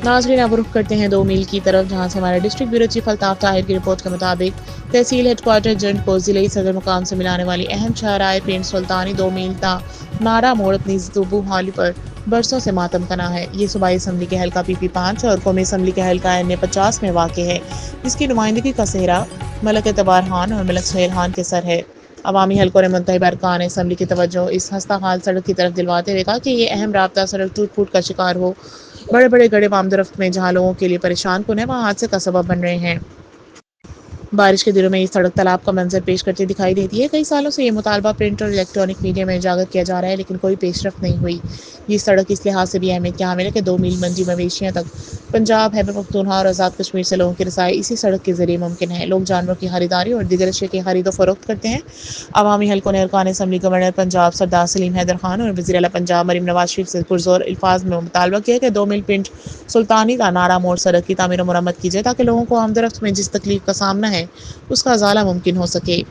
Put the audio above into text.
ناظرین اب رخ کرتے ہیں 2 میل کی طرف، جہاں سے ہمارے district bureau chief Altaf Tahir کی رپورٹ کے مطابق تحصیل ہیڈ کوارٹر جنڈ کو ضلعی صدر مقام سے ملانے والی اہم شاہراہ پنڈ سلطانی 2 میل تا نارا موڑ اپنی زوبو حالی پر برسوں سے ماتم کنا ہے۔ یہ صوبائی اسمبلی کے حلقہ پی پی 5 اور قومی اسمبلی کے حلقہ این اے 50 میں واقع ہے، جس کی نمائندگی کا صحرا ملک اعتبار خان اور ملک سہیل خان کے سر ہے۔ عوامی حلقوں نے منتخب ارکان اسمبلی کی توجہ اس خستہ حال سڑک کی طرف دلواتے ہوئے کہا کہ یہ اہم رابطہ سڑک ٹوٹ پھوٹ کا شکار ہو بڑے بڑے گڑھے وامدرفت میں جہاں لوگوں کے لیے پریشان کن ہے، وہاں حادثے کا سبب بن رہے ہیں۔ بارش کے دنوں میں یہ سڑک تالاب کا منظر پیش کرتی دکھائی دیتی ہے۔ کئی سالوں سے یہ مطالبہ پرنٹ اور الیکٹرانک میڈیا میں اجاگر کیا جا رہا ہے، لیکن کوئی پیش رفت نہیں ہوئی۔ یہ سڑک اس لحاظ سے بھی اہمیت کے حامل ہے کہ 2 میل منڈی مویشیوں تک پنجاب، خیبر پختونخوا اور آزاد کشمیر سے لوگوں کی رسائی اسی سڑک کے ذریعے ممکن ہے۔ لوگ جانوروں کی خریداری اور دیگر اشیاء کی خرید و فروخت کرتے ہیں۔ عوامی حلقوں نے ارکان اسمبلی گورنر پنجاب سردار سلیم حیدر خان اور وزیر اعلیٰ پنجاب مریم نواز شریف سے پرزور الفاظ میں مطالبہ کیا کہ 2 میل پنڈ سلطانی تا نارا موڑ سڑک کی تعمیر و مرمت کی جائے تاکہ لوگوں کو آمد و رفت میں جس تکلیف کا سامنا ہے اس کا ازالہ ممکن ہو سکے۔